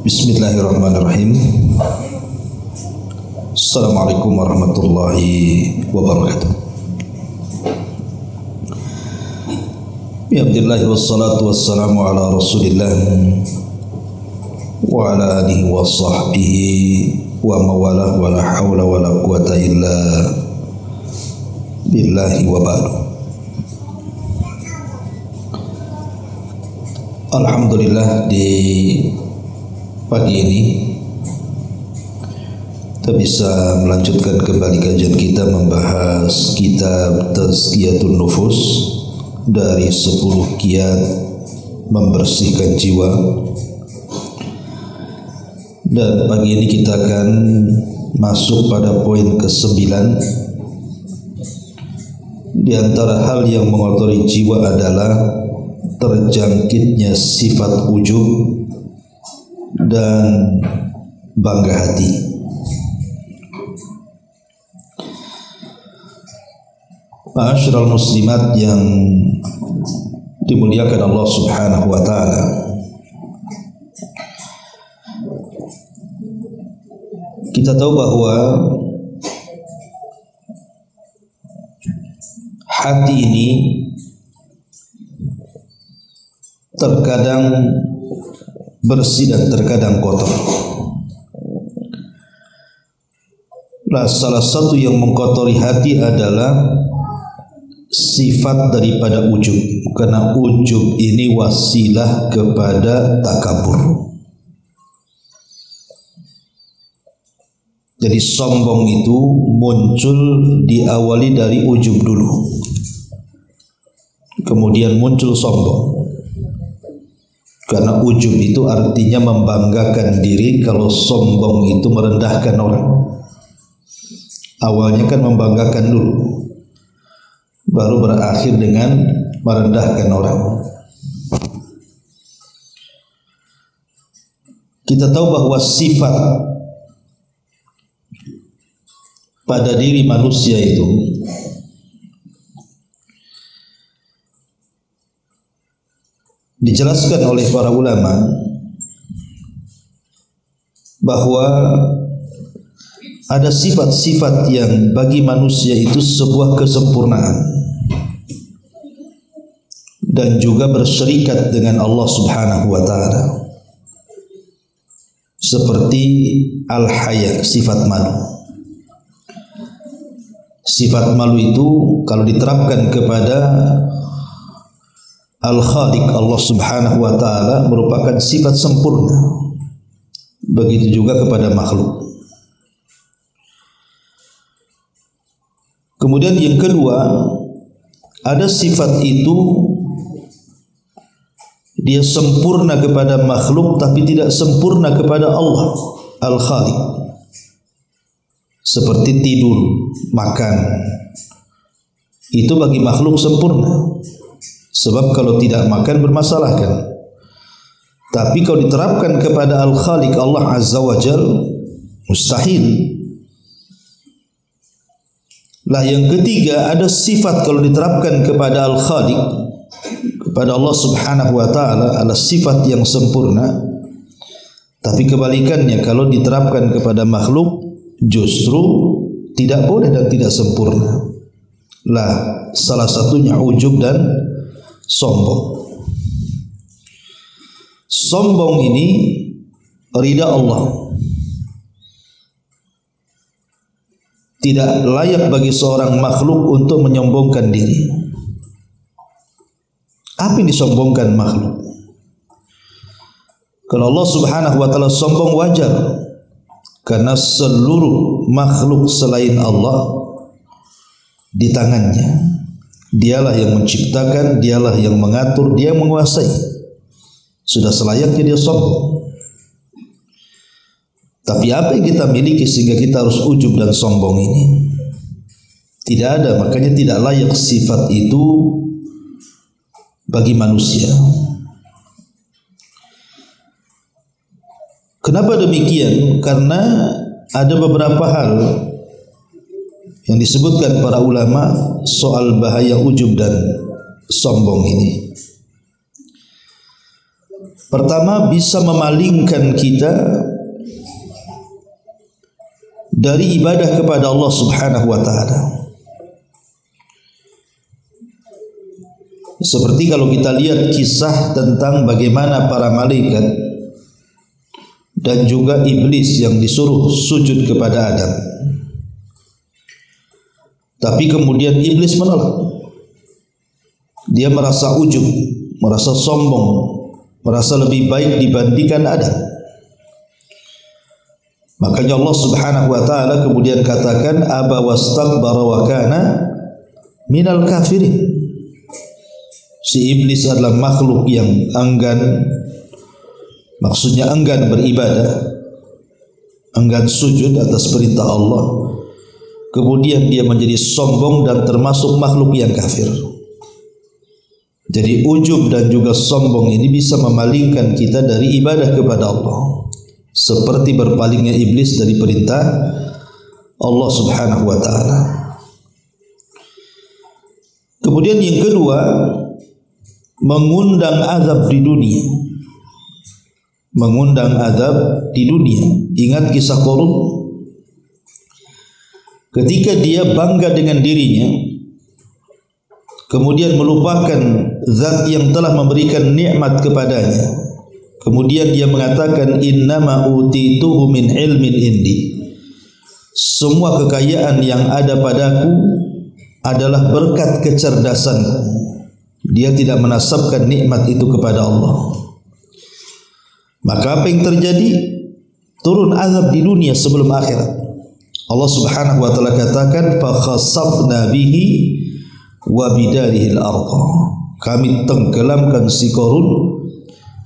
Bismillahirrahmanirrahim. Assalamualaikum warahmatullahi wabarakatuh. Bismillah wassalatu wassalamu ala rasulillah wa ala alihi wa sahbihi wa mawalah wa la hawla wa la quwata illa billahi wa ba'du. Alhamdulillah, di pagi ini kita bisa melanjutkan kembali kajian kita membahas kitab Tazkiyatun Nufus dari 10 kiat membersihkan jiwa. Dan pagi ini kita akan masuk pada poin ke-9. Di antara hal yang mengotori jiwa adalah terjangkitnya sifat ujub dan bangga hati. Ma'asyiral muslimat yang dimuliakan Allah Subhanahu wa taala, kita tahu bahwa hati ini terkadang bersih dan terkadang kotor. Nah, salah satu yang mengkotori hati adalah sifat daripada ujub, karena ujub ini wasilah kepada takabur. Jadi sombong itu muncul diawali dari ujub dulu, kemudian muncul sombong. Karena ujub itu artinya membanggakan diri, kalau sombong itu merendahkan orang. Awalnya kan membanggakan dulu, baru berakhir dengan merendahkan orang. Kita tahu bahwa sifat pada diri manusia itu dijelaskan oleh para ulama bahwa ada sifat-sifat yang bagi manusia itu sebuah kesempurnaan dan juga berserikat dengan Allah Subhanahu wa taala. Seperti al-haya, sifat malu. Sifat malu itu kalau diterapkan kepada Al-Khaliq Allah Subhanahu wa taala merupakan sifat sempurna. Begitu juga kepada makhluk. Kemudian yang kedua, ada sifat itu dia sempurna kepada makhluk tapi tidak sempurna kepada Allah Al-Khaliq. Seperti tidur, makan. Itu bagi makhluk sempurna. Sebab kalau tidak makan bermasalah kan. Tapi kalau diterapkan kepada Al-Khaliq Allah Azza wa Jal, mustahil. Lah yang ketiga, ada sifat kalau diterapkan kepada Al-Khaliq, kepada Allah Subhanahu wa taala, adalah sifat yang sempurna. Tapi kebalikannya, kalau diterapkan kepada makhluk justru tidak boleh dan tidak sempurna. Lah salah satunya ujub dan sombong. Sombong ini ridha Allah. Tidak layak bagi seorang makhluk untuk menyombongkan diri. Apa yang disombongkan makhluk? Kalau Allah Subhanahu wa taala sombong wajar, karena seluruh makhluk selain Allah di tangannya. Dialah yang menciptakan, dialah yang mengatur, dia yang menguasai. Sudah selayaknya dia sombong. Tapi apa yang kita miliki sehingga kita harus ujub dan sombong ini? Tidak ada, makanya tidak layak sifat itu bagi manusia. Kenapa demikian? Karena ada beberapa hal yang disebutkan para ulama soal bahaya ujub dan sombong ini. Pertama, bisa memalingkan kita dari ibadah kepada Allah Subhanahu wa taala. Seperti kalau kita lihat kisah tentang bagaimana para malaikat dan juga iblis yang disuruh sujud kepada Adam. Tapi kemudian iblis menolak. Dia merasa ujub, merasa sombong, merasa lebih baik dibandingkan Adam. Makanya Allah Subhanahu wa taala kemudian katakan aba wastakbara wa kana minal kafirin. Si iblis adalah makhluk yang enggan, maksudnya enggan beribadah, enggan sujud atas perintah Allah. Kemudian dia menjadi sombong dan termasuk makhluk yang kafir. Jadi ujub dan juga sombong ini bisa memalingkan kita dari ibadah kepada Allah, seperti berpalingnya iblis dari perintah Allah Subhanahu wa taala. Kemudian yang kedua, mengundang azab di dunia. Mengundang azab di dunia. Ingat kisah Qarun? Ketika dia bangga dengan dirinya, kemudian melupakan zat yang telah memberikan nikmat kepadanya, kemudian dia mengatakan innama utituhu min ilmin indi. Semua kekayaan yang ada padaku adalah berkat kecerdasanku. Dia tidak menasabkan nikmat itu kepada Allah. Maka apa yang terjadi? Turun azab di dunia sebelum akhirat. Allah Subhanahu wa taala katakan fa khasafna bihi wa bidarihi al-ardh. Kami tenggelamkan si Qarun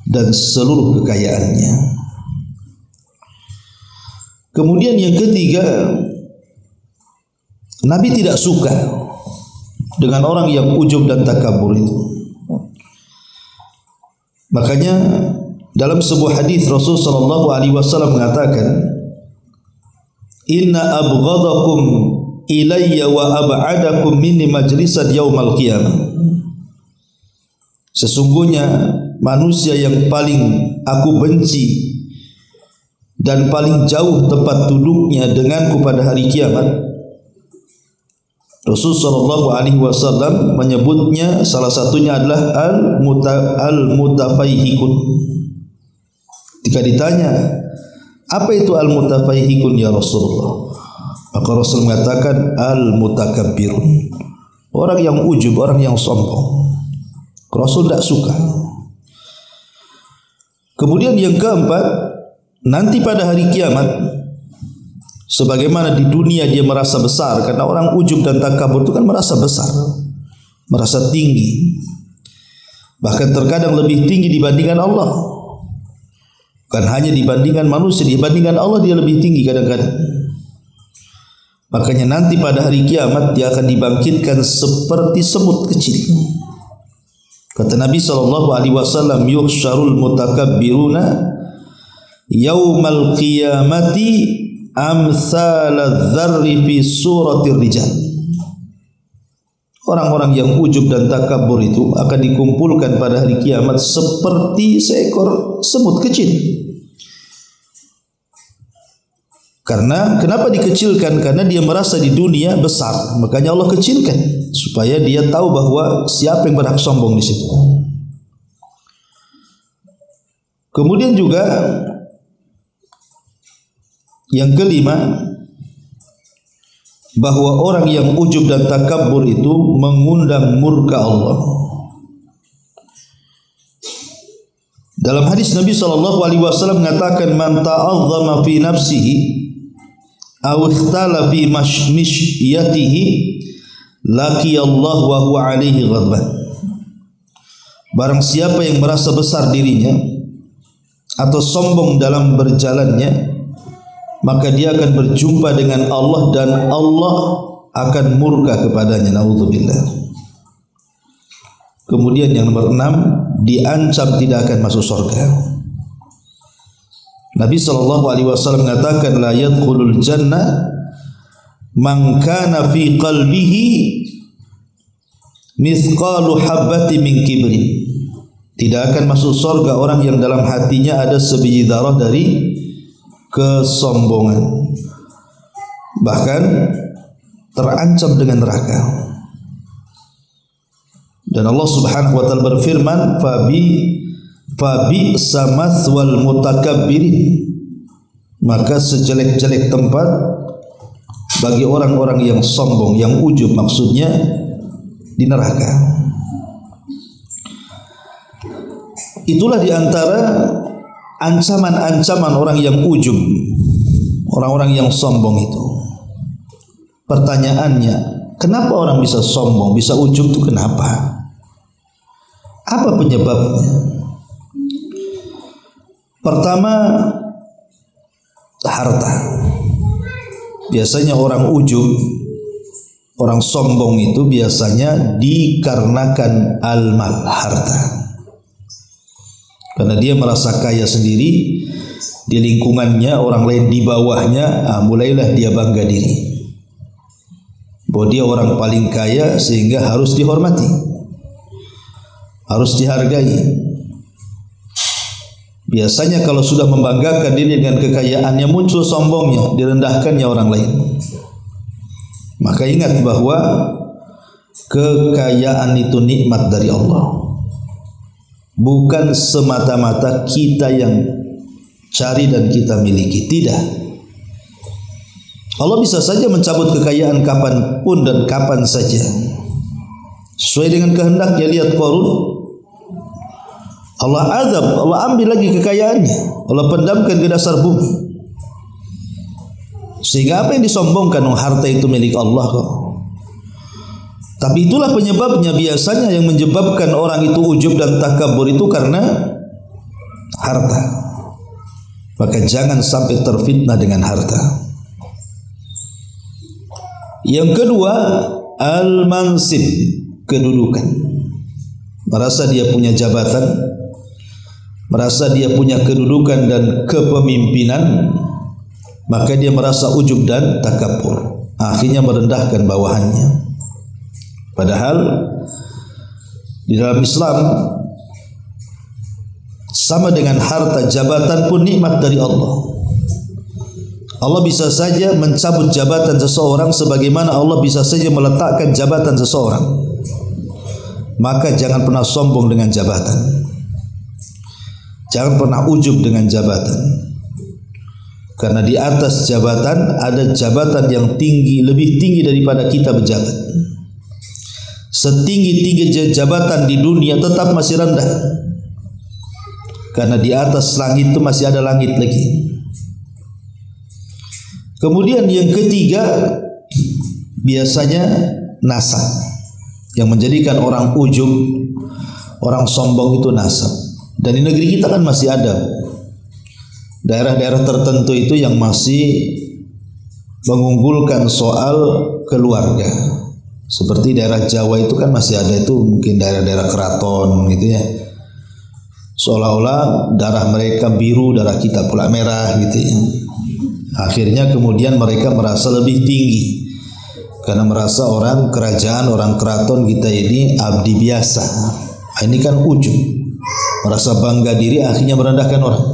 dan seluruh kekayaannya. Kemudian yang ketiga, Nabi tidak suka dengan orang yang ujub dan takabur itu. Makanya dalam sebuah hadis Rasul sallallahu alaihi wasallam mengatakan, inna abghadakum ilayya wa ab'adakum minni majlisan yaumal qiyamah. Sesungguhnya manusia yang paling aku benci dan paling jauh tempat duduknya denganku pada hari kiamat, Rasul sallallahu alaihi wasallam menyebutnya, salah satunya adalah al-mutafaihikun. Ketika ditanya, apa itu al-mutafaihikun ya Rasulullah? Maka Rasul mengatakan al-mutakabbirun. Orang yang ujub, orang yang sombong. Rasul tidak suka. Kemudian yang keempat, nanti pada hari kiamat, sebagaimana di dunia dia merasa besar, karena orang ujub dan takabur itu kan merasa besar, merasa tinggi, bahkan terkadang lebih tinggi dibandingkan Allah. Bukan hanya dibandingkan manusia, dibandingkan Allah dia lebih tinggi kadang-kadang. Makanya nanti pada hari kiamat dia akan dibangkitkan seperti semut kecil. Kata Nabi SAW, yuhsyarul mutakabbiruna yaumal qiyamati amsalal dzarri fi suratir rijal. Orang-orang yang ujub dan takabur itu akan dikumpulkan pada hari kiamat seperti seekor semut kecil. Karena kenapa dikecilkan? Karena dia merasa di dunia besar, makanya Allah kecilkan supaya dia tahu bahwa siapa yang berhak sombong di situ. Kemudian juga yang kelima, bahwa orang yang ujub dan takabur itu mengundang murka Allah. Dalam hadis Nabi SAW mengatakan, man ta'azzama fi nafsihi aw ikhtala fi mishyatihi laqiyallah wa huwa alaihi ghadban. Barang siapa yang merasa besar dirinya atau sombong dalam berjalannya, maka dia akan berjumpa dengan Allah dan Allah akan murka kepadanya. Naudzubillah. Kemudian yang nomor 6, diancam tidak akan masuk surga. Nabi SAW mengatakan, la yadkhulul jannah man kana fi qalbihi mithqalu habbati min kibrin. Tidak akan masuk surga orang yang dalam hatinya ada sebiji darah dari kesombongan, bahkan terancam dengan neraka. Dan Allah Subhanahu wa taala berfirman, fabi samathwal mutakabbirin, maka sejelek-jelek tempat bagi orang-orang yang sombong, yang ujub, maksudnya di neraka. Itulah diantara ancaman-ancaman orang yang ujub, orang-orang yang sombong itu. Pertanyaannya, kenapa orang bisa sombong, bisa ujub itu kenapa? Apa penyebabnya? Pertama, harta. Biasanya orang ujub, orang sombong itu biasanya dikarenakan al-mal, harta. Karena dia merasa kaya sendiri, di lingkungannya orang lain di bawahnya, mulailah dia bangga diri bahwa dia orang paling kaya sehingga harus dihormati, harus dihargai. Biasanya kalau sudah membanggakan diri dengan kekayaannya, muncul sombongnya, direndahkannya orang lain. Maka ingat bahwa kekayaan itu nikmat dari Allah, bukan semata-mata kita yang cari dan kita miliki. Tidak. Allah bisa saja mencabut kekayaan kapanpun dan kapan saja, sesuai dengan kehendaknya. Lihat Qarun, Allah azab, Allah ambil lagi kekayaannya, Allah pendamkan ke dasar bumi. Sehingga apa yang disombongkan, harta itu milik Allah kok. Tapi itulah penyebabnya, biasanya yang menyebabkan orang itu ujub dan takabur itu karena harta. Maka jangan sampai terfitnah dengan harta. Yang kedua, al-mansib, kedudukan. Merasa dia punya jabatan, merasa dia punya kedudukan dan kepemimpinan, maka dia merasa ujub dan takabur, akhirnya merendahkan bawahannya. Padahal di dalam Islam sama dengan harta, jabatan pun nikmat dari Allah. Allah bisa saja mencabut jabatan seseorang sebagaimana Allah bisa saja meletakkan jabatan seseorang. Maka jangan pernah sombong dengan jabatan, jangan pernah ujub dengan jabatan. Karena di atas jabatan ada jabatan yang tinggi, lebih tinggi daripada kita berjabat. Setinggi-tinggi jabatan di dunia tetap masih rendah, karena di atas langit itu masih ada langit lagi. Kemudian yang ketiga, biasanya nasab. Yang menjadikan orang ujub, orang sombong itu nasab. Dan di negeri kita kan masih ada daerah-daerah tertentu itu yang masih mengunggulkan soal keluarga. Seperti daerah Jawa itu kan masih ada, itu mungkin daerah-daerah keraton gitu ya. Seolah-olah darah mereka biru, darah kita pula merah gitu ya. Akhirnya kemudian mereka merasa lebih tinggi karena merasa orang kerajaan, orang keraton kita ini abdi biasa. Ini kan ujub, merasa bangga diri, akhirnya merendahkan orang.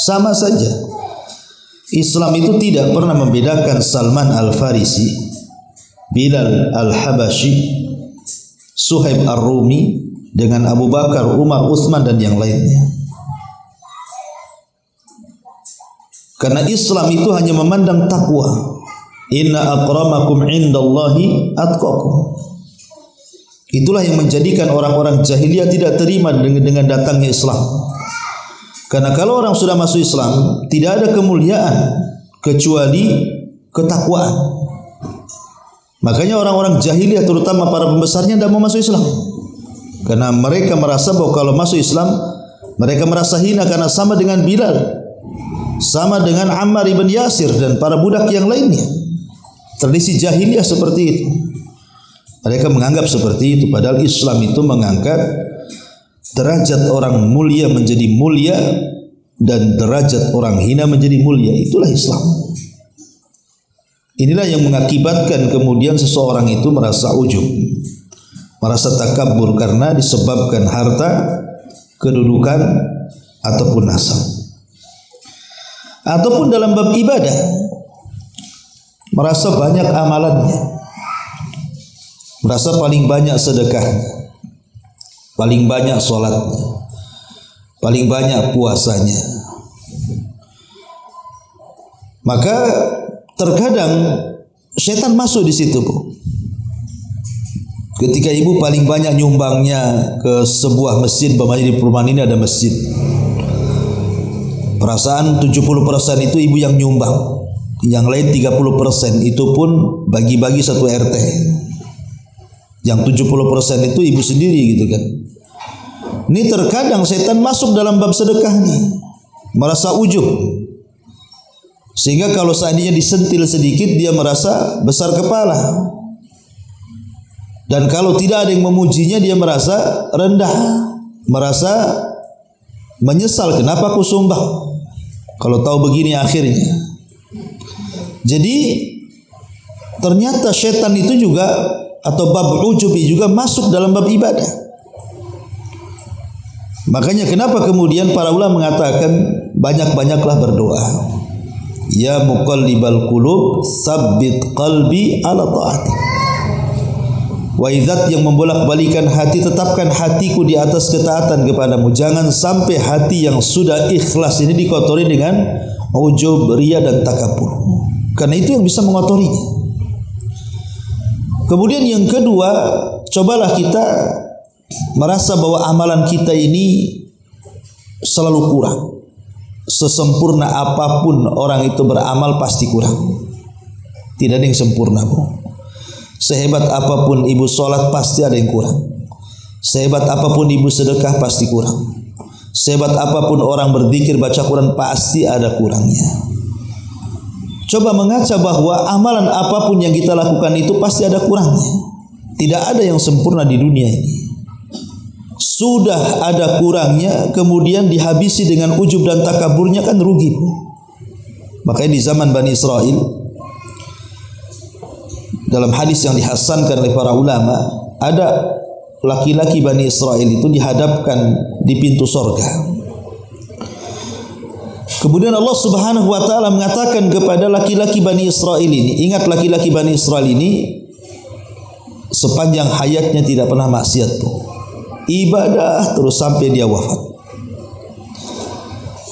Sama saja, Islam itu tidak pernah membedakan Salman Al-Farisi, Bilal Al-Habashi, Suhaib Ar-Rumi dengan Abu Bakar, Umar, Utsman dan yang lainnya. Karena Islam itu hanya memandang takwa. Inna akramakum indallahi atqakum. Itulah yang menjadikan orang-orang jahiliyah tidak terima dengan datangnya Islam. Karena kalau orang sudah masuk Islam, tidak ada kemuliaan kecuali ketakwaan. Makanya orang-orang jahiliyah, terutama para pembesarnya, tidak mau masuk Islam. Karena mereka merasa bahwa kalau masuk Islam, mereka merasa hina karena sama dengan Bilal, sama dengan Ammar ibn Yasir dan para budak yang lainnya. Tradisi jahiliyah seperti itu. Mereka menganggap seperti itu. Padahal Islam itu mengangkat derajat orang mulia menjadi mulia dan derajat orang hina menjadi mulia. Itulah Islam. Inilah yang mengakibatkan kemudian seseorang itu merasa ujub, merasa takabur karena disebabkan harta, kedudukan, ataupun nasab. Ataupun dalam bab ibadah, merasa banyak amalannya, merasa paling banyak sedekahnya, paling banyak sholatnya, paling banyak puasanya. Maka terkadang setan masuk di situ, Bu. Ketika ibu paling banyak nyumbangnya ke sebuah masjid, umpamanya di perumahan ini ada masjid, perasaan 70% itu ibu yang nyumbang, yang lain 30% itu pun bagi-bagi satu RT. Yang 70% itu ibu sendiri gitu kan. Ini terkadang setan masuk dalam bab sedekah nih, merasa ujub, sehingga kalau seandainya disentil sedikit dia merasa besar kepala. Dan kalau tidak ada yang memujinya dia merasa rendah, merasa menyesal, kenapa aku sumbang kalau tahu begini akhirnya. Jadi ternyata setan itu juga, atau bab ujubi juga masuk dalam bab ibadah. Makanya kenapa kemudian para ulama mengatakan banyak-banyaklah berdoa. Ya muqallibal qulub, tsabbit qalbi ala ta'atik. Wahai Zat yang membolak-balikan hati, tetapkan hatiku di atas ketaatan kepadamu. Jangan sampai hati yang sudah ikhlas ini dikotori dengan ujub, riya dan takabur. Karena itu yang bisa mengotorinya. Kemudian yang kedua, cobalah kita merasa bahwa amalan kita ini selalu kurang. Sesempurna apapun orang itu beramal pasti kurang. Tidak ada yang sempurna, Bu. Sehebat apapun ibu sholat pasti ada yang kurang. Sehebat apapun ibu sedekah pasti kurang. Sehebat apapun orang berzikir baca Quran pasti ada kurangnya. Coba mengaca bahwa amalan apapun yang kita lakukan itu pasti ada kurangnya. Tidak ada yang sempurna di dunia ini. Sudah ada kurangnya kemudian dihabisi dengan ujub dan takaburnya, kan rugi. Makanya di zaman Bani Israel, dalam hadis yang dihasankan oleh para ulama, ada laki-laki Bani Israel itu dihadapkan di pintu sorga. Kemudian Allah Subhanahu wa ta'ala mengatakan kepada laki-laki Bani Israel ini, ingat laki-laki Bani Israel ini sepanjang hayatnya tidak pernah maksiat, ibadah terus sampai dia wafat.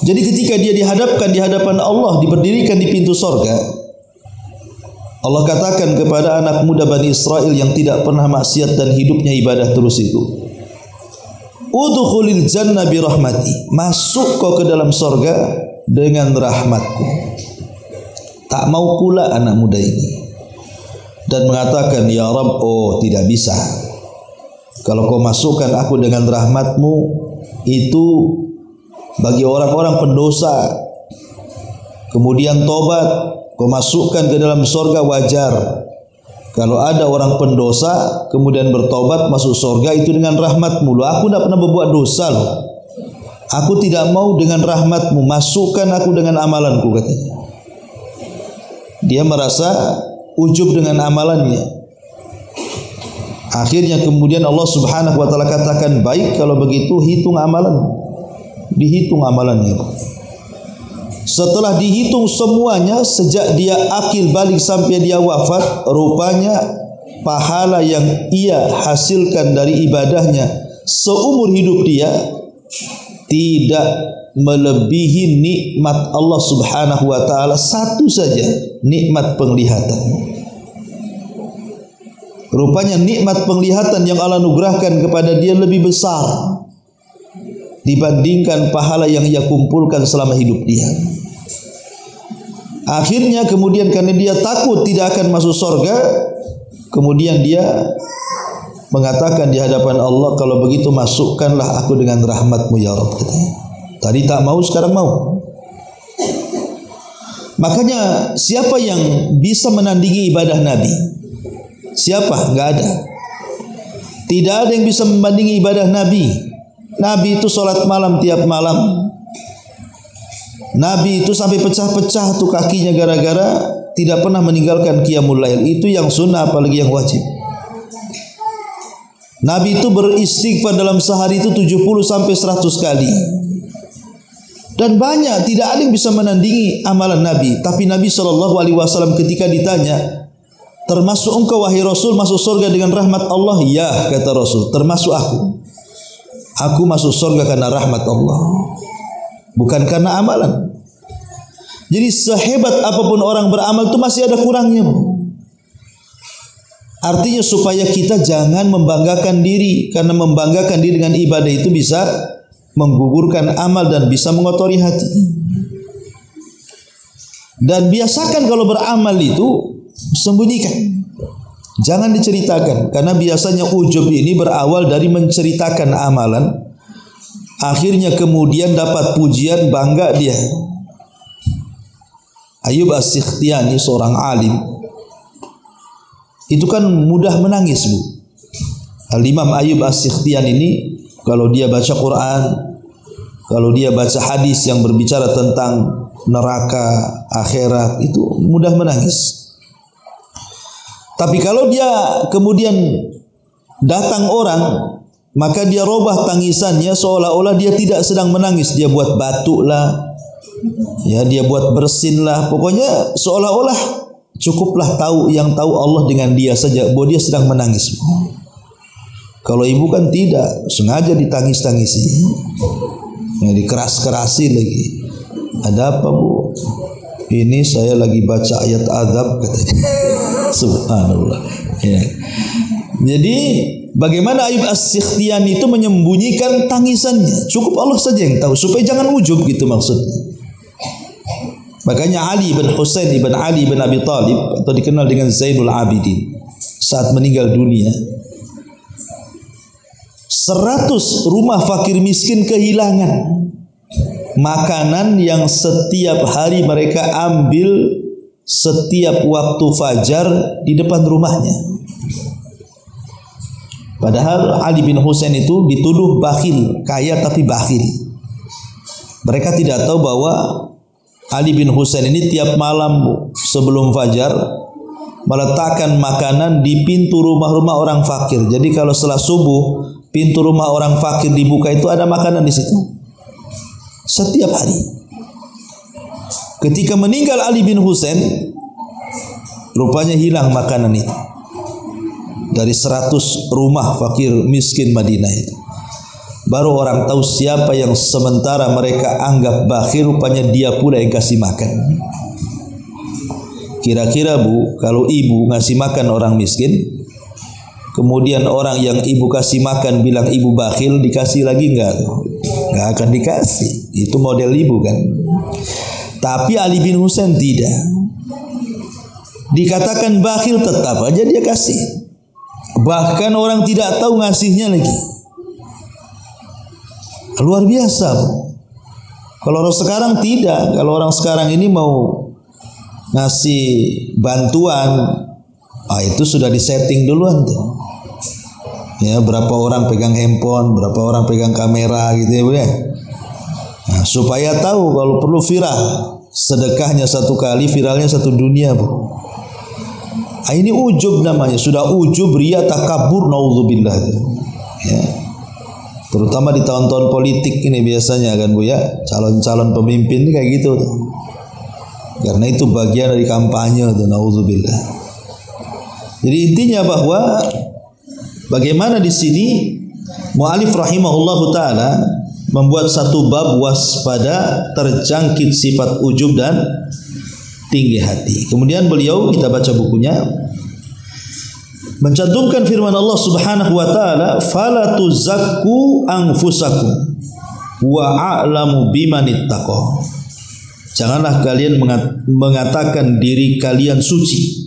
Jadi ketika dia dihadapkan di hadapan Allah, diberdirikan di pintu sorga, Allah katakan kepada anak muda Bani Israel yang tidak pernah maksiat dan hidupnya ibadah terus itu, udkhulil jannah bi rahmati, masuk kau ke dalam sorga dengan rahmatku. Tak mau pula anak muda ini dan mengatakan, ya Rabb, oh tidak bisa. Kalau kau masukkan aku dengan rahmatmu, itu bagi orang-orang pendosa kemudian tobat, kau masukkan ke dalam sorga wajar. Kalau ada orang pendosa kemudian bertobat masuk sorga, itu dengan rahmatmu. Loh, aku tidak pernah berbuat dosa loh. Aku tidak mau dengan rahmatmu, masukkan aku dengan amalanku, katanya. Dia merasa ujub dengan amalannya. Akhirnya kemudian Allah Subhanahu wa ta'ala katakan, baik kalau begitu hitung amalan. Dihitung amalannya. Setelah dihitung semuanya, sejak dia akil balik sampai dia wafat, rupanya pahala yang ia hasilkan dari ibadahnya seumur hidup dia tidak melebihi nikmat Allah Subhanahu wa ta'ala satu saja, nikmat penglihatan. Rupanya nikmat penglihatan yang Allah anugerahkan kepada dia lebih besar dibandingkan pahala yang ia kumpulkan selama hidup dia. Akhirnya kemudian karena dia takut tidak akan masuk surga, kemudian dia mengatakan di hadapan Allah, kalau begitu masukkanlah aku dengan rahmatmu ya Rabb, katanya. Tadi tak mau, sekarang mau. Makanya siapa yang bisa menandingi ibadah Nabi? Siapa? Enggak ada. Tidak ada yang bisa membandingi ibadah Nabi. Nabi itu sholat malam tiap malam. Nabi itu sampai pecah-pecah tuh kakinya gara-gara tidak pernah meninggalkan qiyamul lail. Itu yang sunnah, apalagi yang wajib. Nabi itu beristighfar dalam sehari itu 70 sampai 100 kali. Dan banyak, tidak ada yang bisa menandingi amalan Nabi. Tapi Nabi SAW ketika ditanya, termasuk engkau wahai Rasul masuk surga dengan rahmat Allah? Ya, kata Rasul, termasuk aku. Aku masuk surga karena rahmat Allah, bukan karena amalan. Jadi sehebat apapun orang beramal itu masih ada kurangnya. Artinya supaya kita jangan membanggakan diri, karena membanggakan diri dengan ibadah itu bisa menggugurkan amal dan bisa mengotori hati. Dan biasakan kalau beramal itu sembunyikan, jangan diceritakan, karena biasanya ujub ini berawal dari menceritakan amalan, akhirnya kemudian dapat pujian, bangga dia. Ayyub As-Sikhtiyani seorang alim itu kan mudah menangis, Bu. Al-Imam Ayyub As-Sikhtiyani ini kalau dia baca Quran, kalau dia baca hadis yang berbicara tentang neraka, akhirat, itu mudah menangis. Tapi kalau dia kemudian datang orang, maka dia robah tangisannya seolah-olah dia tidak sedang menangis. Dia buat batuk lah, ya, dia buat bersin lah, pokoknya seolah-olah cukuplah tahu yang tahu Allah dengan dia saja bahwa dia sedang menangis. Kalau ibu kan tidak, sengaja ditangis-tangisi, ya, dikeras-kerasi lagi. Ada apa, Bu? Ini saya lagi baca ayat azab, katanya. Subhanallah. Ya. Jadi bagaimana Ayyub As-Sikhtiyani itu menyembunyikan tangisannya? Cukup Allah saja yang tahu, supaya jangan ujub gitu maksudnya. Makanya Ali bin Husain bin Ali bin Abi Thalib, atau dikenal dengan Zainul Abidin, saat meninggal dunia 100 rumah fakir miskin kehilangan makanan yang setiap hari mereka ambil setiap waktu fajar di depan rumahnya. Padahal Ali bin Husain itu dituduh bakhil, kaya tapi bakhil. Mereka tidak tahu bahwa Ali bin Husain ini tiap malam sebelum fajar meletakkan makanan di pintu rumah-rumah orang fakir. Jadi kalau setelah subuh pintu rumah orang fakir dibuka, itu ada makanan di situ setiap hari. Ketika meninggal Ali bin Husain, rupanya hilang makanan itu dari 100 rumah fakir miskin Madinah itu. Baru orang tahu siapa yang sementara mereka anggap bakhil, rupanya dia pula yang kasih makan. Kira-kira, Bu, kalau ibu ngasih makan orang miskin, kemudian orang yang ibu kasih makan bilang ibu bakhil, dikasih lagi enggak? Enggak akan dikasih. Itu model ibu kan. Tapi Ali bin Husain tidak. Dikatakan bakhil tetap aja dia kasih. Bahkan orang tidak tahu ngasihnya lagi. Luar biasa, Bu. Kalau orang sekarang tidak. Kalau orang sekarang ini mau ngasih bantuan, itu sudah disetting duluan tuh. Ya, berapa orang pegang handphone, berapa orang pegang kamera gitu ya, Bu ya. Nah, supaya tahu kalau perlu viral. Sedekahnya 1 kali, viralnya 1 dunia, Bu. Ini ujub namanya. Sudah ujub, riya, takabur, naudzubillah. Ya. Terutama di tahun-tahun politik ini biasanya kan, Bu ya, calon-calon pemimpin ini kayak gitu tuh. Karena itu bagian dari kampanye tuh, naudzubillah. Jadi intinya bahwa bagaimana di sini mu'alif rahimahullahu taala membuat satu bab waspada terjangkit sifat ujub dan tinggi hati. Kemudian beliau, kita baca bukunya, mencantumkan firman Allah Subhanahu wa taala, fala tuzakku anfusakum wa a'lamu bimanittaqa. Janganlah kalian mengatakan diri kalian suci.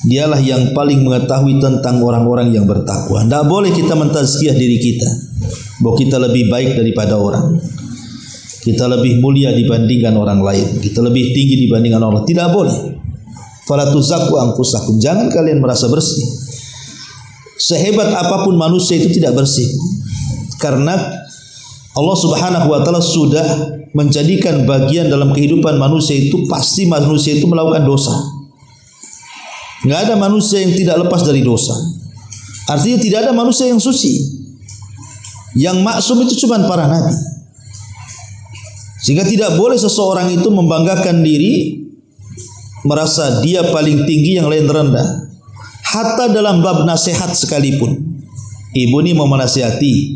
Dialah yang paling mengetahui tentang orang-orang yang bertakwa. Tidak boleh kita mentazkiyah diri kita bahwa kita lebih baik daripada orang, kita lebih mulia dibandingkan orang lain, kita lebih tinggi dibandingkan orang lain. Tidak boleh. Fala tuzakku anfusakum. Jangan kalian merasa bersih. Sehebat apapun manusia itu tidak bersih. Karena Allah Subhanahu wa taala sudah menjadikan bagian dalam kehidupan manusia itu, pasti manusia itu melakukan dosa. Enggak ada manusia yang tidak lepas dari dosa. Artinya tidak ada manusia yang suci. Yang maksum itu cuma para nabi. Sehingga tidak boleh seseorang itu membanggakan diri, merasa dia paling tinggi, yang lain rendah. Hatta dalam bab nasihat sekalipun, ibu ini mau menasihati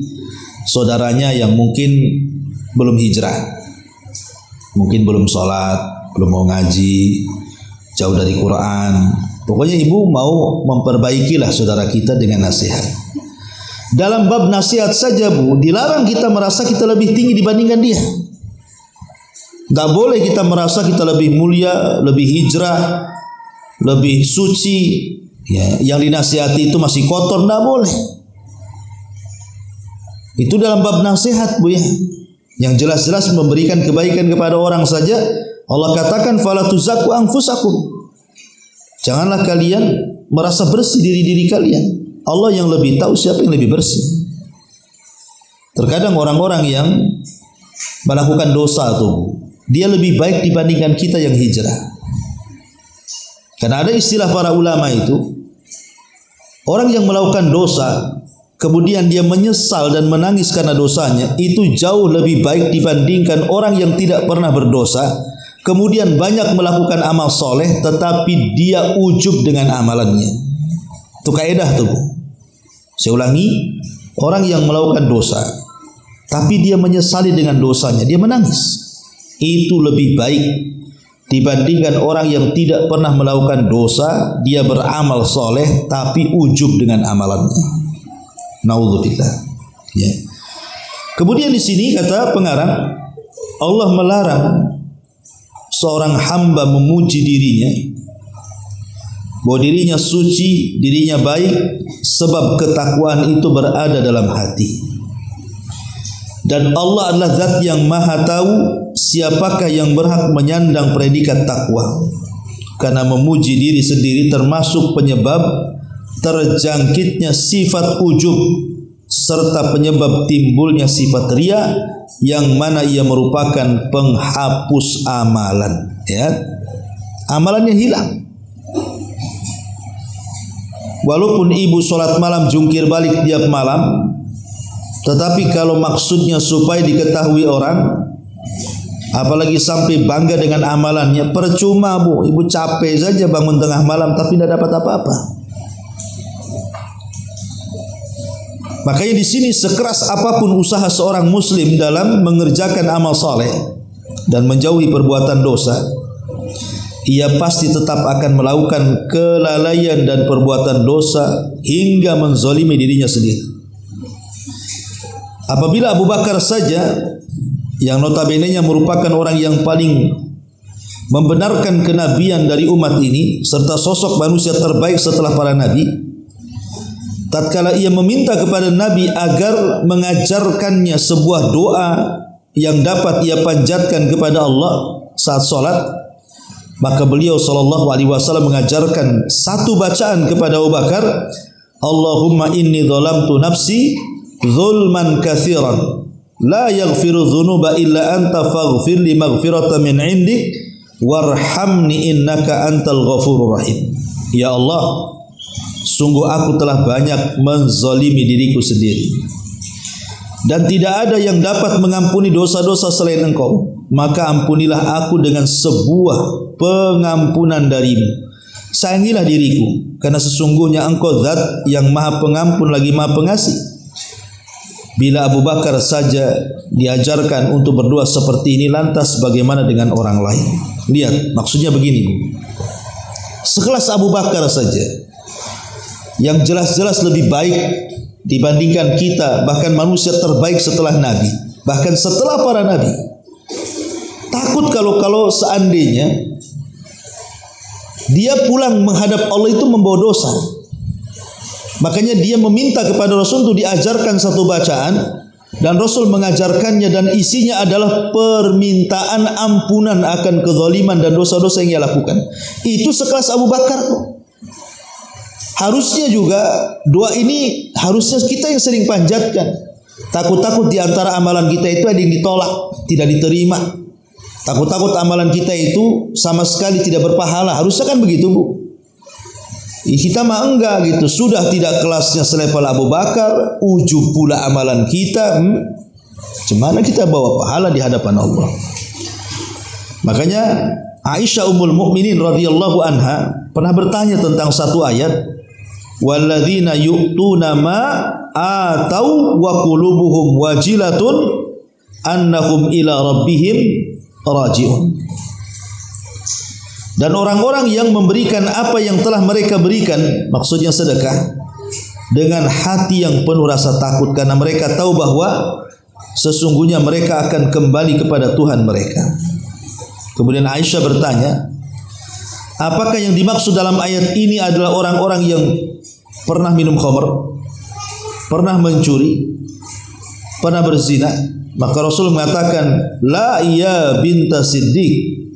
saudaranya yang mungkin belum hijrah, mungkin belum sholat, belum mau ngaji, jauh dari Quran. Pokoknya ibu mau memperbaikilah saudara kita dengan nasihat. Dalam bab nasihat saja, Bu, dilarang kita merasa kita lebih tinggi dibandingkan dia. Tak boleh kita merasa kita lebih mulia, lebih hijrah, lebih suci. Ya, yang dinasihati itu masih kotor, tak boleh. Itu dalam bab nasihat, Bu, ya. Yang jelas-jelas memberikan kebaikan kepada orang saja. Allah katakan fala tuzakku anfusakum. Janganlah kalian merasa bersih diri-diri kalian. Allah yang lebih tahu siapa yang lebih bersih. Terkadang orang-orang yang melakukan dosa tuh, dia lebih baik dibandingkan kita yang hijrah. Karena ada istilah para ulama itu, orang yang melakukan dosa kemudian dia menyesal dan menangis karena dosanya, itu jauh lebih baik dibandingkan orang yang tidak pernah berdosa, kemudian banyak melakukan amal soleh tetapi dia ujub dengan amalannya. Itu kaidah tuh. Saya ulangi, orang yang melakukan dosa tapi dia menyesali dengan dosanya, dia menangis, itu lebih baik dibandingkan orang yang tidak pernah melakukan dosa, dia beramal soleh tapi ujub dengan amalannya. Naudzubillah. Ya. Kemudian di sini kata pengarang, Allah melarang seorang hamba memuji dirinya, bahwa dirinya suci, dirinya baik, sebab ketakwaan itu berada dalam hati. Dan Allah adalah zat yang maha tahu siapakah yang berhak menyandang predikat takwa. Karena memuji diri sendiri termasuk penyebab terjangkitnya sifat ujub serta penyebab timbulnya sifat riya, yang mana ia merupakan penghapus amalan. Ya, amalannya hilang. Walaupun ibu sholat malam jungkir balik tiap malam, tetapi kalau maksudnya supaya diketahui orang, apalagi sampai bangga dengan amalannya, percuma, Bu. Ibu capek saja bangun tengah malam tapi tidak dapat apa-apa. Makanya di sini sekeras apapun usaha seorang muslim dalam mengerjakan amal saleh dan menjauhi perbuatan dosa, ia pasti tetap akan melakukan kelalaian dan perbuatan dosa hingga menzalimi dirinya sendiri. Apabila Abu Bakar saja, yang notabene-nya merupakan orang yang paling membenarkan kenabian dari umat ini serta sosok manusia terbaik setelah para nabi, tatkala ia meminta kepada Nabi agar mengajarkannya sebuah doa yang dapat ia panjatkan kepada Allah saat sholat, maka beliau SAW mengajarkan satu bacaan kepada Abu Bakar, Allahumma inni zalamtu nafsi zulman katsiran la yaghfiru dzunuba illa anta faghfir li maghfiratan min indik warhamni innaka antal ghafurur rahim. Ya Allah, sungguh aku telah banyak menzalimi diriku sendiri dan tidak ada yang dapat mengampuni dosa-dosa selain Engkau, maka ampunilah aku dengan sebuah pengampunan darimu. Sayangilah diriku, karena sesungguhnya Engkau zat yang maha pengampun lagi maha pengasih. Bila Abu Bakar saja diajarkan untuk berdoa seperti ini, lantas bagaimana dengan orang lain? Lihat, maksudnya begini, sekelas Abu Bakar saja yang jelas-jelas lebih baik dibandingkan kita, bahkan manusia terbaik setelah Nabi, bahkan setelah para Nabi, takut kalau seandainya dia pulang menghadap Allah itu membawa dosa. Makanya dia meminta kepada Rasul untuk diajarkan satu bacaan, dan Rasul mengajarkannya, dan isinya adalah permintaan ampunan akan kezaliman dan dosa-dosa yang ia lakukan. Itu sekelas Abu Bakar. Harusnya juga doa ini harusnya kita yang sering panjatkan. Takut-takut di antara amalan kita itu ada yang ditolak, tidak diterima. Takut-takut amalan kita itu sama sekali tidak berpahala. Harusnya kan begitu, Bu. Kita mah enggak gitu. Sudah tidak kelasnya selevel Abu Bakar, ujub pula amalan kita. Gimana kita bawa pahala di hadapan Allah? Makanya Aisyah Ummul Mukminin radhiyallahu anha pernah bertanya tentang satu ayat, walladzina yu'tuna ma atau wa qulubuhum wajilatun annahum ila rabbihim raji'un. Dan orang-orang yang memberikan apa yang telah mereka berikan, maksudnya sedekah, dengan hati yang penuh rasa takut karena mereka tahu bahwa sesungguhnya mereka akan kembali kepada Tuhan mereka. Kemudian Aisyah bertanya, apakah yang dimaksud dalam ayat ini adalah orang-orang yang pernah minum khamr, pernah mencuri, pernah berzina? Maka Rasul mengatakan, la ya binta Siddiq,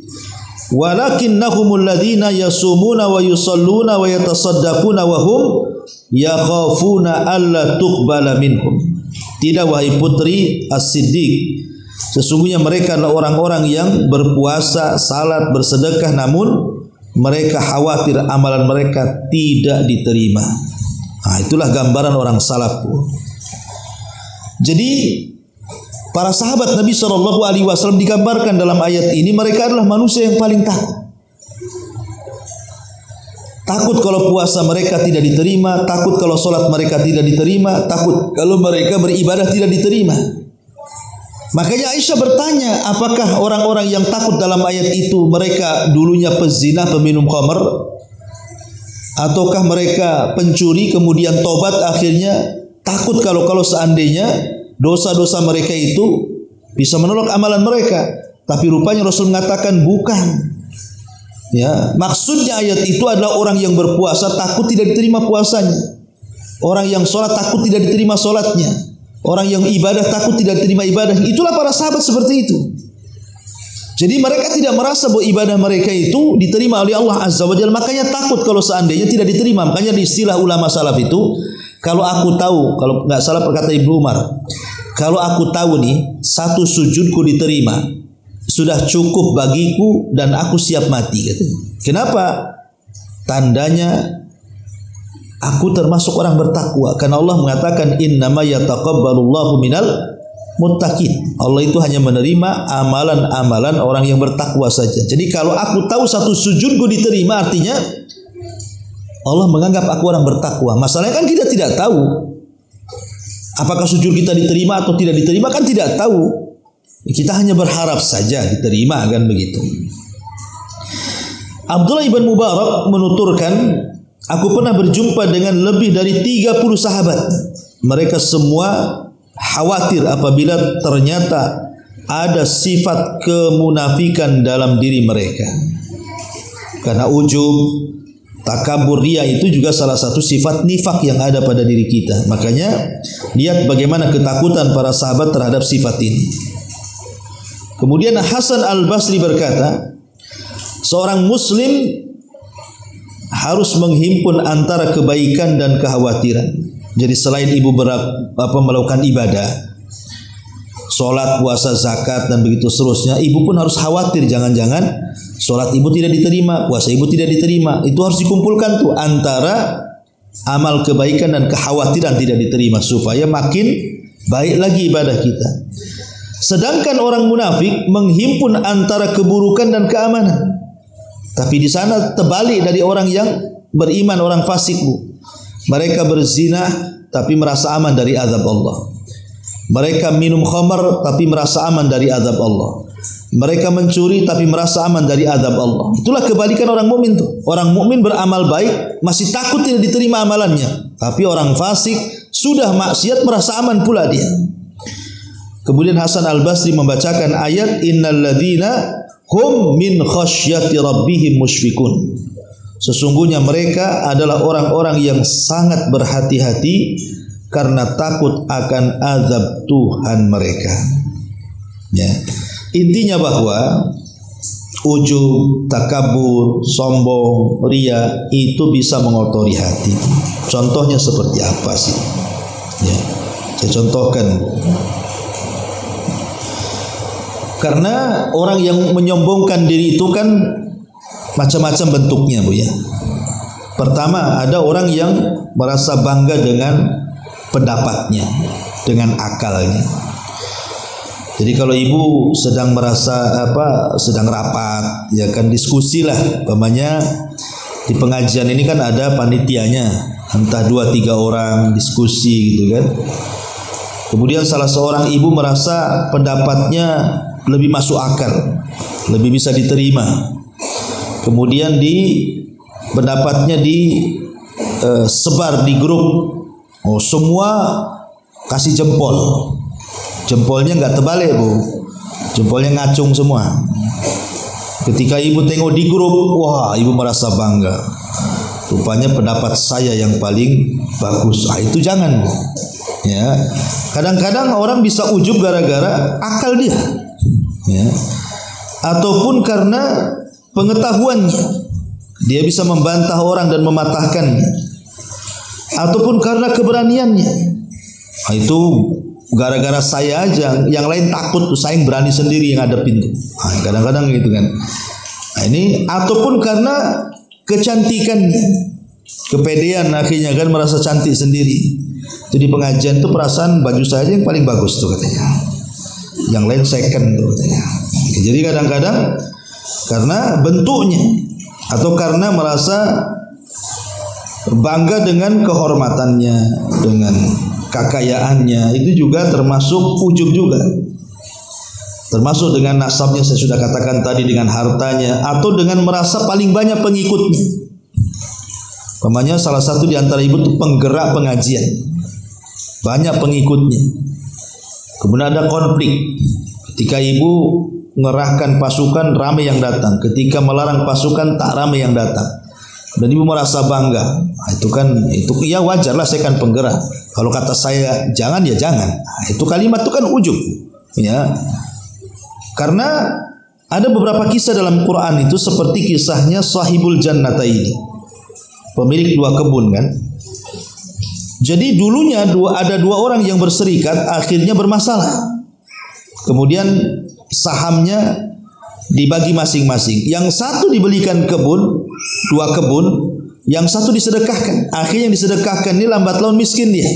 walakinnahumul ladzina yasumuna wa yusalluna wa yatasaddaquna wa hum yakhafuna alla tuqbala minhum. Tidak, wahai putri As-Siddiq, sesungguhnya mereka adalah orang-orang yang berpuasa, salat, bersedekah, namun mereka khawatir amalan mereka tidak diterima. Itulah gambaran orang salaf. Jadi para sahabat Nabi SAW digambarkan dalam ayat ini, mereka adalah manusia yang paling takut. Takut kalau puasa mereka tidak diterima, takut kalau solat mereka tidak diterima, takut kalau mereka beribadah tidak diterima. Makanya Aisyah bertanya, apakah orang-orang yang takut dalam ayat itu mereka dulunya pezina, peminum khamr, ataukah mereka pencuri kemudian tobat akhirnya takut kalau seandainya dosa-dosa mereka itu bisa menolak amalan mereka. Tapi rupanya Rasul mengatakan bukan. Ya, maksudnya ayat itu adalah orang yang berpuasa takut tidak diterima puasanya. Orang yang sholat takut tidak diterima sholatnya. Orang yang ibadah takut tidak diterima ibadah. Itulah para sahabat seperti itu. Jadi mereka tidak merasa bahwa ibadah mereka itu diterima oleh Allah Azza wa Jalla. Makanya takut kalau seandainya tidak diterima. Makanya di istilah ulama salaf itu, kalau aku tahu, kalau nggak salah perkata Ibnu Umar, kalau aku tahu nih satu sujudku diterima, sudah cukup bagiku dan aku siap mati. Kenapa? Tandanya aku termasuk orang bertakwa. Karena Allah mengatakan innama yataqabbalullahu minal muttaqin. Allah itu hanya menerima amalan-amalan orang yang bertakwa saja. Jadi kalau aku tahu satu sujudku diterima, artinya Allah menganggap aku orang bertakwa. Masalahnya kan kita tidak tahu apakah sujud kita diterima atau tidak diterima, kan tidak tahu. Kita hanya berharap saja diterima, kan begitu. Abdullah ibn Mubarak menuturkan, aku pernah berjumpa dengan lebih dari 30 sahabat. Mereka semua khawatir apabila ternyata ada sifat kemunafikan dalam diri mereka. Karena ujub, takabur, riya itu juga salah satu sifat nifak yang ada pada diri kita. Makanya lihat bagaimana ketakutan para sahabat terhadap sifat ini. Kemudian Hasan Al-Basri berkata, seorang muslim harus menghimpun antara kebaikan dan kekhawatiran. Jadi selain ibu melakukan ibadah, sholat, puasa, zakat dan begitu seterusnya, ibu pun harus khawatir jangan-jangan sholat ibu tidak diterima, puasa ibu tidak diterima. Itu harus dikumpulkan tuh antara amal kebaikan dan kekhawatiran tidak diterima, supaya makin baik lagi ibadah kita. Sedangkan orang munafik menghimpun antara keburukan dan keamanan. Tapi di sana terbalik dari orang yang beriman, orang fasik, Bu. Mereka berzina tapi merasa aman dari azab Allah. Mereka minum khamar tapi merasa aman dari azab Allah. Mereka mencuri tapi merasa aman dari azab Allah. Itulah kebalikan orang mukmin tuh. Orang mukmin beramal baik masih takut tidak diterima amalannya. Tapi orang fasik sudah maksiat merasa aman pula dia. Kemudian Hasan Al-Basri membacakan ayat innal ladzina hum min khasyati rabbihim musyfikun. Sesungguhnya mereka adalah orang-orang yang sangat berhati-hati karena takut akan azab Tuhan mereka. Ya. Intinya bahwa ujub, takabur, sombong, riya itu bisa mengotori hati. Contohnya seperti apa sih? Ya. Saya contohkan. Karena orang yang menyombongkan diri itu kan macam-macam bentuknya, Bu ya. Pertama, ada orang yang merasa bangga dengan pendapatnya, dengan akalnya. Jadi kalau ibu sedang merasa sedang rapat, ya kan diskusi lah, umpamanya di pengajian ini kan ada panitianya, entah 2-3 orang diskusi gitu kan. Kemudian salah seorang ibu merasa pendapatnya lebih masuk akal, lebih bisa diterima. Kemudian pendapatnya sebar di grup. Oh, semua kasih jempol. Jempolnya nggak terbalik, Bu. Jempolnya ngacung semua. Ketika ibu tengok di grup, wah, ibu merasa bangga. Rupanya pendapat saya yang paling bagus. Itu jangan, Bu. Ya. Kadang-kadang orang bisa ujub gara-gara akal dia. Ya. Ataupun karena pengetahuannya. Dia bisa membantah orang dan mematahkannya. Ataupun karena keberaniannya. Itu gara-gara saya aja, yang lain takut, saya yang berani sendiri yang hadapin tuh. Kadang-kadang gitu kan. Ini ataupun karena kecantikannya, kepedean akhirnya kan merasa cantik sendiri. Jadi pengajian tuh perasaan baju saya yang paling bagus tuh katanya. Yang lain second tuh katanya. Jadi kadang-kadang karena bentuknya atau karena merasa bangga dengan kehormatannya, dengan kekayaannya, itu juga termasuk ujub juga. Termasuk dengan nasabnya, saya sudah katakan tadi, dengan hartanya, atau dengan merasa paling banyak pengikutnya. Umpamanya salah satu di antara ibu itu penggerak pengajian, banyak pengikutnya. Kemudian ada konflik. Ketika ibu mengerahkan pasukan, ramai yang datang. Ketika melarang pasukan, tak ramai yang datang. Dan ibu merasa bangga. Itu ya wajar lah, saya kan penggerak. Kalau kata saya jangan, ya jangan. Itu kalimat itu kan ujub. Ya. Karena ada beberapa kisah dalam Quran itu seperti kisahnya sahibul jannataini, pemilik 2 kebun kan. Jadi dulunya ada 2 orang yang berserikat, akhirnya bermasalah. Kemudian sahamnya dibagi masing-masing. Yang satu dibelikan kebun, 2 kebun, yang satu disedekahkan. Akhirnya yang disedekahkan ini lambat laun miskin dia.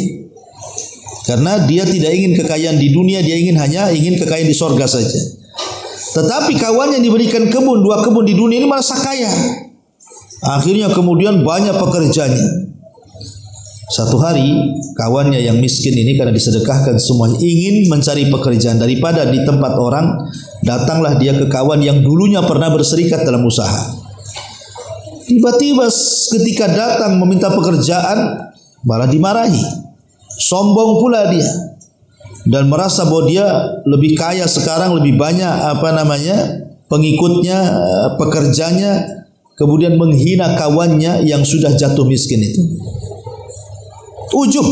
Karena dia tidak ingin kekayaan di dunia, dia hanya ingin kekayaan di sorga saja. Tetapi kawannya yang diberikan kebun, 2 kebun di dunia ini merasa kaya. Akhirnya kemudian banyak pekerjanya. Satu hari kawannya yang miskin ini karena disedekahkan semuanya, ingin mencari pekerjaan. Daripada di tempat orang, datanglah dia ke kawan yang dulunya pernah berserikat dalam usaha. Tiba-tiba ketika datang meminta pekerjaan, malah dimarahi. Sombong pula dia. Dan merasa bahwa dia lebih kaya sekarang, lebih banyak pengikutnya, pekerjanya. Kemudian menghina kawannya yang sudah jatuh miskin itu. Ujub.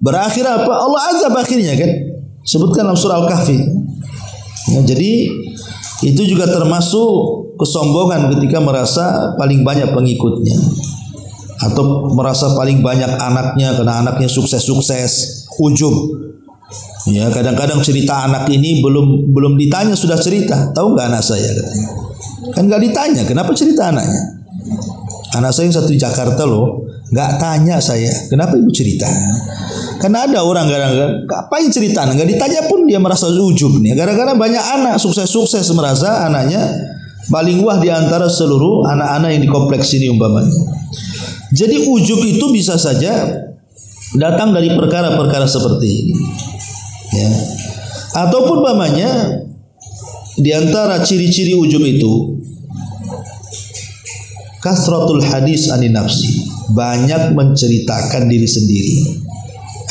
Berakhir apa? Allah azab akhirnya kan. Sebutkan dalam surah Al-Kahfi. Ya, jadi itu juga termasuk kesombongan ketika merasa paling banyak pengikutnya, atau merasa paling banyak anaknya karena anaknya sukses-sukses. Ujub. Ya, kadang-kadang cerita anak ini belum ditanya sudah cerita. Tahu nggak anak saya katanya? Kan nggak ditanya, kenapa cerita anaknya? Anak saya yang satu di Jakarta loh, nggak tanya saya, kenapa ibu cerita? Karena ada orang kadang-kadang, ngapain cerita? Nggak ditanya pun dia merasa ujub nih. Gara-gara banyak anak sukses-sukses merasa anaknya paling wah di antara seluruh anak-anak yang di kompleks ini umpamanya. Jadi ujub itu bisa saja datang dari perkara-perkara seperti ini. Ya. Ataupun umpamanya di antara ciri-ciri ujub itu kasratul hadis anin nafsi, banyak menceritakan diri sendiri.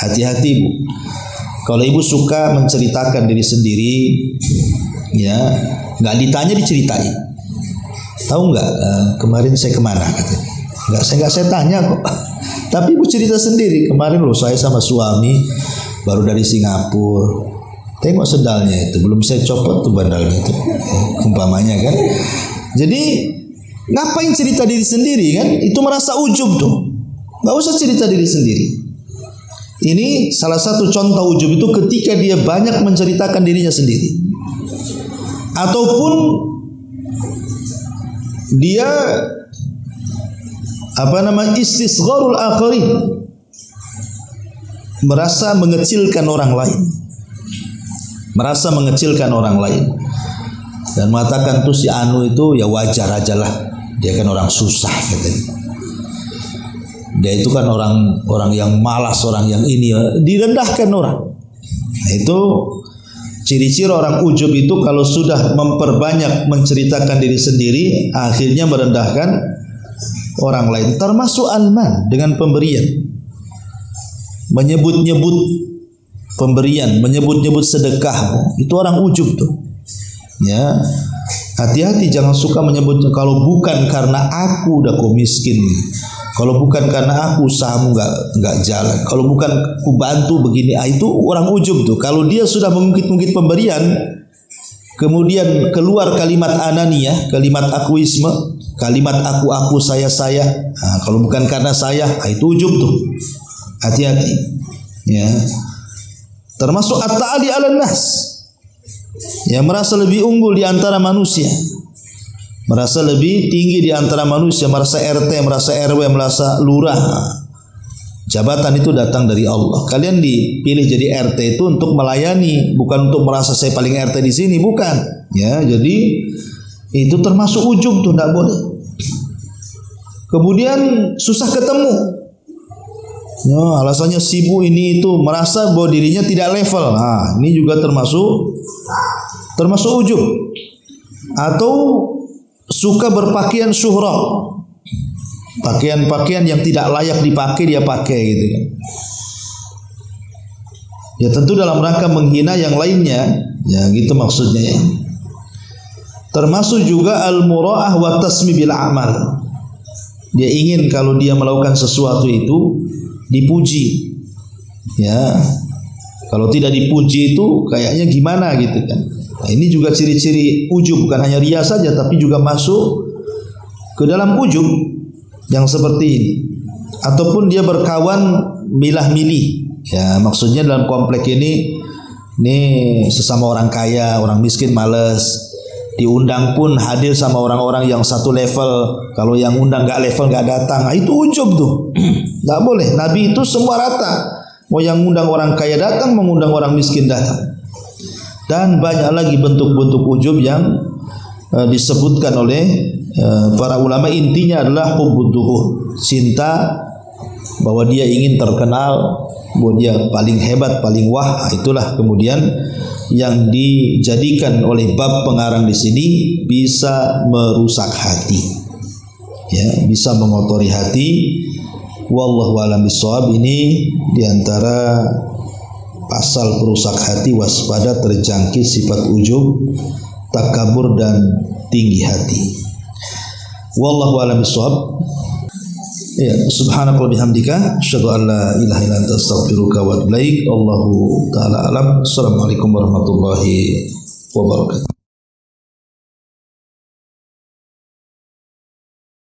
Hati-hati Bu. Kalau ibu suka menceritakan diri sendiri, ya nggak ditanya diceritain. Tahu nggak kemarin saya kemana? Katanya. Nggak saya tanya kok. Tapi ibu cerita sendiri, kemarin loh saya sama suami baru dari Singapura. Tengok sendalnya itu, belum saya copot tuh bandalnya itu, umpamanya kan. Jadi ngapain cerita diri sendiri kan? Itu merasa ujub tuh. Nggak usah cerita diri sendiri. Ini salah satu contoh ujub itu ketika dia banyak menceritakan dirinya sendiri. Ataupun dia istisgharul akharin, merasa mengecilkan orang lain, dan mengatakan tuh si anu itu ya wajar aja lah, dia kan orang susah gitu. Dia itu kan orang yang malas, orang yang ini, direndahkan orang. Nah, itu ciri-ciri orang ujub itu kalau sudah memperbanyak menceritakan diri sendiri, akhirnya merendahkan orang lain. Termasuk alman dengan pemberian, menyebut-nyebut pemberian, menyebut-nyebut sedekah, itu orang ujub tuh. Ya, hati-hati jangan suka menyebutnya. Kalau bukan karena aku udah kau miskin, kalau bukan karena aku usahamu nggak jalan, kalau bukan aku bantu begini, itu orang ujub tuh. Kalau dia sudah mengungkit-ungkit pemberian, kemudian keluar kalimat ananiyah, kalimat akuisme, kalimat aku saya. Nah, kalau bukan karena saya, itu ujub tuh. Hati-hati. Ya. Termasuk at-ta'ali 'alan nas. Ya, merasa lebih unggul di antara manusia, merasa lebih tinggi di antara manusia, merasa RT, merasa RW, merasa lurah. Jabatan itu datang dari Allah. Kalian dipilih jadi RT itu untuk melayani, bukan untuk merasa saya paling RT di sini, bukan. Ya, jadi itu termasuk ujub tuh, tidak boleh. Kemudian susah ketemu. Ya, alasannya sibuk ini itu, merasa bahwa dirinya tidak level. Nah, ini juga termasuk ujub. Atau suka berpakaian syuhrah, pakaian-pakaian yang tidak layak dipakai dia pakai gitu kan. Ya tentu dalam rangka menghina yang lainnya, ya gitu maksudnya ya. Termasuk juga al-mura'ah wa tasmi bil amal. Dia ingin kalau dia melakukan sesuatu itu dipuji. Ya. Kalau tidak dipuji itu kayaknya gimana gitu kan. Nah, ini juga ciri-ciri ujub, bukan hanya ria saja tapi juga masuk ke dalam ujub yang seperti ini. Ataupun dia berkawan milah-milih. Ya, maksudnya dalam komplek ini sesama orang kaya, orang miskin males. Diundang pun hadir sama orang-orang yang satu level. Kalau yang undang nggak level nggak datang. Nah, itu ujub tuh. Nggak boleh. Nabi itu semua rata. Mau yang undang orang kaya datang, mengundang orang miskin datang. Dan banyak lagi bentuk-bentuk ujub yang disebutkan oleh para ulama. Intinya adalah hubbud duhur, cinta bahwa dia ingin terkenal, bahwa dia paling hebat, paling wah. Itulah kemudian yang dijadikan oleh bab pengarang di sini bisa merusak hati, ya, bisa mengotori hati. Wallahu a'lam bishawab. Ini diantara pasal perusak hati, waspada terjangkit sifat ujub, takabur dan tinggi hati. Wallahu a'lam bishawab. Ya, subhanakallahumma bihamdika asyhadu an la ilaha illa anta astaghfiruka wa atubu ilaik. Allahu taala alam. Assalamualaikum warahmatullahi wabarakatuh.